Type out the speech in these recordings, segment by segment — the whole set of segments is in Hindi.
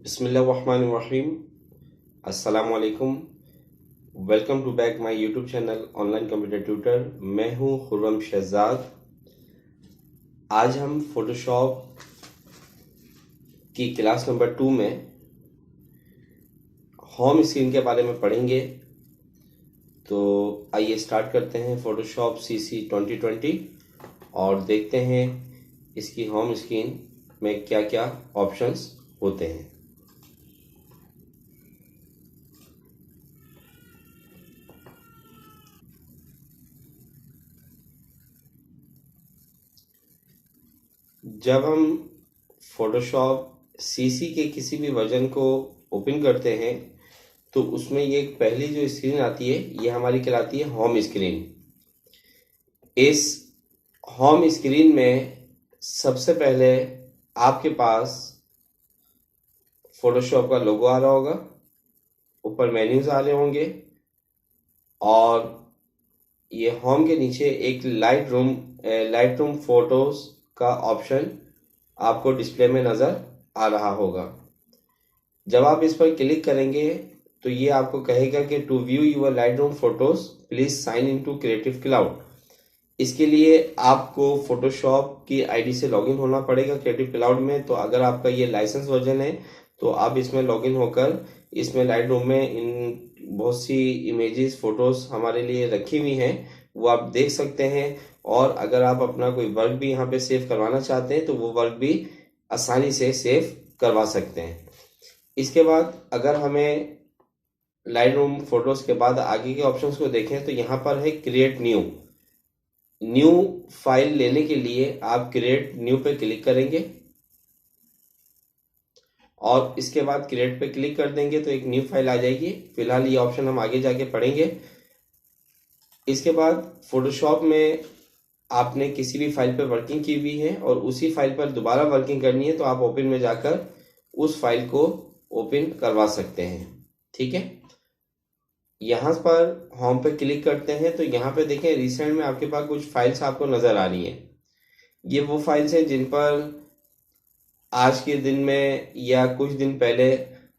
बिस्मिल्लाहिर्रहमानिर्रहीम। अस्सलाम वालेकुम। Welcome to back my YouTube channel online computer tutor. मैं हूं खुर्रम शहजाद। आज हम फोटोशॉप की क्लास नंबर 2 में होम स्क्रीन के बारे में पढ़ेंगे। तो आइए स्टार्ट करते हैं फोटोशॉप CC 2020 और देखते हैं इसकी होम स्क्रीन में क्या क्या ऑप्शंस होते हैं। जब हम फोटोशॉप CC के किसी भी वर्जन को ओपन करते हैं तो उसमें ये पहली जो स्क्रीन आती है ये हमारी कहलाती है होम स्क्रीन। इस होम स्क्रीन में सबसे पहले आपके पास फोटोशॉप का लोगो आ रहा होगा, ऊपर मेन्यूज आ रहे होंगे और ये होम के नीचे एक लाइट रूम फोटोज का ऑप्शन आपको डिस्प्ले में नजर आ रहा होगा। जब आप इस पर क्लिक करेंगे तो ये आपको कहेगा कि to view your Lightroom photos please sign in to Creative Cloud. इसके लिए आपको फोटोशॉप की आईडी से लॉगिन होना पड़ेगा क्रिएटिव क्लाउड में। तो अगर आपका ये लाइसेंस वर्जन है तो आप इसमें लॉगिन होकर इसमें लाइट रूम में इन बहुत सी इमेजेस फोटोज हमारे लिए रखी हुई हैं वो आप देख सकते हैं। और अगर आप अपना कोई वर्क भी यहाँ पे सेव करवाना चाहते हैं तो वो वर्क भी आसानी से सेव करवा सकते हैं। इसके बाद अगर हमें लाइट रूम फोटोज के बाद आगे के ऑप्शंस को देखें तो यहाँ पर है क्रिएट न्यू फाइल लेने के लिए आप क्रिएट न्यू पे क्लिक करेंगे और इसके बाद क्रिएट पे क्लिक कर देंगे तो एक न्यू फाइल आ जाएगी। फिलहाल ये ऑप्शन हम आगे जाके पढ़ेंगे। इसके बाद फोटोशॉप में आपने किसी भी फाइल पर वर्किंग की हुई है और उसी फाइल पर दोबारा वर्किंग करनी है तो आप ओपन में जाकर उस फाइल को ओपन करवा सकते हैं। ठीक है, यहाँ पर होम पे क्लिक करते हैं तो यहाँ पे देखें रिसेंट में आपके पास कुछ फाइल्स आपको नजर आ रही हैं। ये वो फाइल्स हैं जिन पर आज के दिन में या कुछ दिन पहले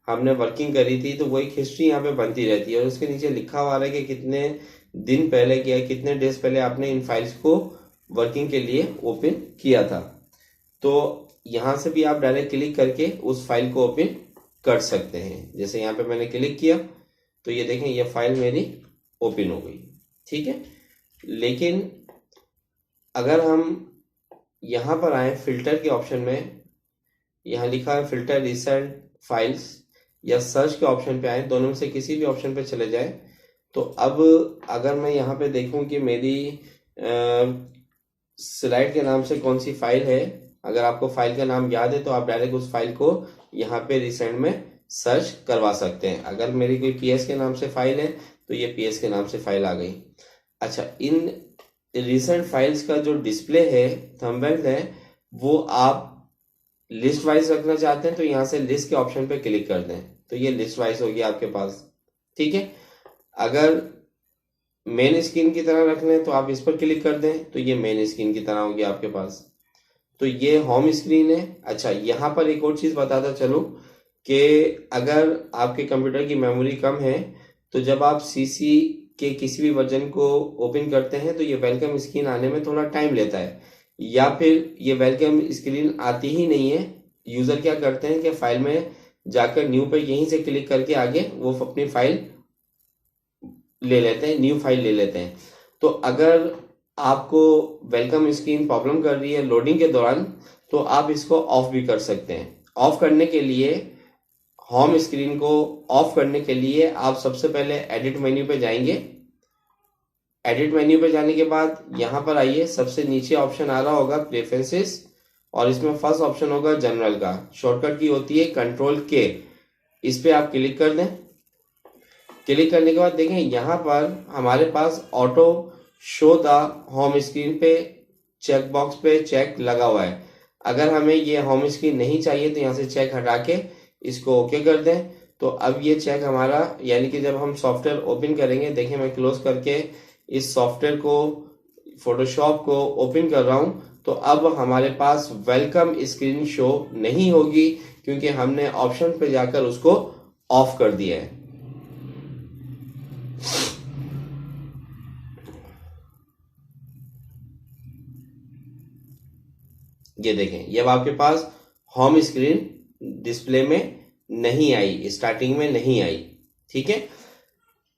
हमने वर्किंग करी थी तो वो एक हिस्ट्री यहाँ पे बनती रहती है और उसके नीचे लिखा हुआ है कि कितने दिन पहले या कितने डेज पहले आपने इन फाइल्स को वर्किंग के लिए ओपन किया था। तो यहाँ से भी आप डायरेक्ट क्लिक करके उस फाइल को ओपन कर सकते हैं। जैसे यहाँ पे मैंने क्लिक किया तो ये देखें ये फाइल मेरी ओपन हो गई। ठीक है, लेकिन अगर हम यहाँ पर आए फिल्टर के ऑप्शन में, यहाँ लिखा है फिल्टर रिसेंट फाइल्स या सर्च के ऑप्शन पे आए, दोनों में से किसी भी ऑप्शन पे चले जाए तो अब अगर मैं यहाँ पे देखूं कि मेरी स्लाइड के नाम से कौन सी फाइल है, अगर आपको फाइल का नाम याद है तो आप डायरेक्ट उस फाइल को यहाँ पे रिसेंट में सर्च करवा सकते हैं। अगर मेरी कोई PS के नाम से फाइल है तो ये PS के नाम से फाइल आ गई। अच्छा, इन रिसेंट फाइल्स का जो डिस्प्ले है, थंबनेल है, वो आप लिस्ट वाइज रखना चाहते हैं तो यहाँ से लिस्ट के ऑप्शन पे क्लिक कर दें तो ये लिस्ट वाइज होगी आपके पास। ठीक है, अगर मेन स्क्रीन की तरह रखना है तो आप इस पर क्लिक कर दें तो ये मेन स्क्रीन की तरह होगी आपके पास। तो ये होम स्क्रीन है। अच्छा, यहाँ पर एक और चीज बताता चलो कि अगर आपके कंप्यूटर की मेमोरी कम है तो जब आप CC के किसी भी वर्जन को ओपन करते हैं तो ये वेलकम स्क्रीन आने में थोड़ा टाइम लेता है या फिर ये वेलकम स्क्रीन आती ही नहीं है। यूजर क्या करते हैं कि फाइल में जाकर न्यू पे यहीं से क्लिक करके आगे वो अपनी फाइल ले लेते हैं, न्यू फाइल ले लेते हैं। तो अगर आपको वेलकम स्क्रीन प्रॉब्लम कर रही है लोडिंग के दौरान तो आप इसको ऑफ भी कर सकते हैं। ऑफ करने के लिए होम स्क्रीन को ऑफ करने के लिए आप सबसे पहले एडिट मेन्यू पे जाएंगे। एडिट मेन्यू पे जाने के बाद यहाँ पर आइए, सबसे नीचे ऑप्शन आ रहा होगा प्रेफरेंसेस और इसमें फर्स्ट ऑप्शन होगा जनरल का। शॉर्टकट की होती है Ctrl+K, इस पे आप क्लिक कर दें। क्लिक करने के बाद देखें यहाँ पर हमारे पास auto show the home screen पे चेक बॉक्स पे चेक लगा हुआ है। अगर हमें ये होम स्क्रीन नहीं चाहिए तो यहाँ से चेक हटा के इसको ओके कर दें। तो अब ये चेक हमारा, यानी कि जब हम सॉफ्टवेयर ओपन करेंगे, देखिए मैं क्लोज करके इस सॉफ्टवेयर को फोटोशॉप को ओपन कर रहा हूँ तो अब हमारे पास वेलकम स्क्रीन शो नहीं होगी क्योंकि हमने ऑप्शन पे जाकर उसको ऑफ कर दिया है। ये देखें, ये अब आपके पास होम स्क्रीन डिस्प्ले में नहीं आई, स्टार्टिंग में नहीं आई। ठीक है,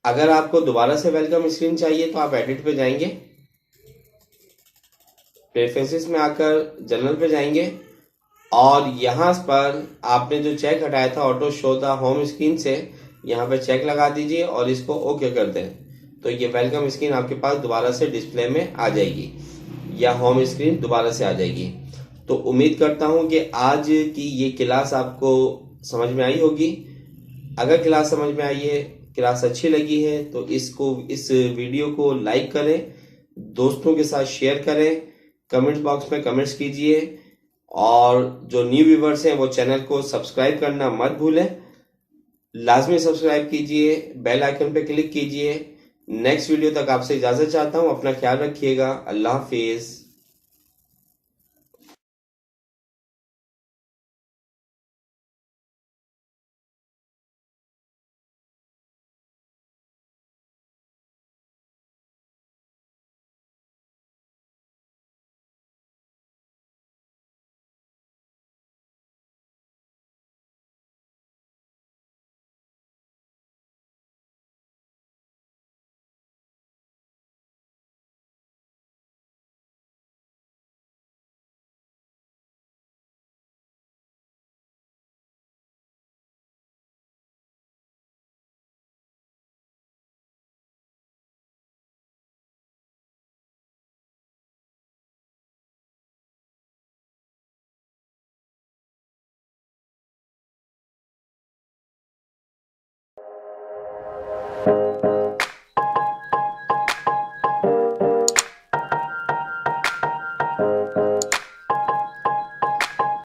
अगर आपको दोबारा से वेलकम स्क्रीन चाहिए तो आप एडिट पे जाएंगे, प्रेफरेंसेस में आकर जनरल पे जाएंगे और यहाँ पर आपने जो चेक हटाया था auto show the home screen से, यहाँ पे चेक लगा दीजिए और इसको ओके कर दें, तो ये वेलकम स्क्रीन आपके पास दोबारा से डिस्प्ले में आ जाएगी या होम स्क्रीन दोबारा से आ जाएगी। तो उम्मीद करता हूँ कि आज की ये क्लास आपको समझ में आई होगी। अगर क्लास समझ में आई है, क्लास अच्छी लगी है तो इस वीडियो को लाइक करें, दोस्तों के साथ शेयर करें, कमेंट बॉक्स में कमेंट्स कीजिए और जो न्यू व्यूवर्स हैं वो चैनल को सब्सक्राइब करना मत भूलें। लाजमी सब्सक्राइब कीजिए, बेल आइकन पे क्लिक कीजिए। नेक्स्ट वीडियो तक आपसे इजाजत चाहता हूँ। अपना ख्याल रखिएगा। अल्लाह हाफिज।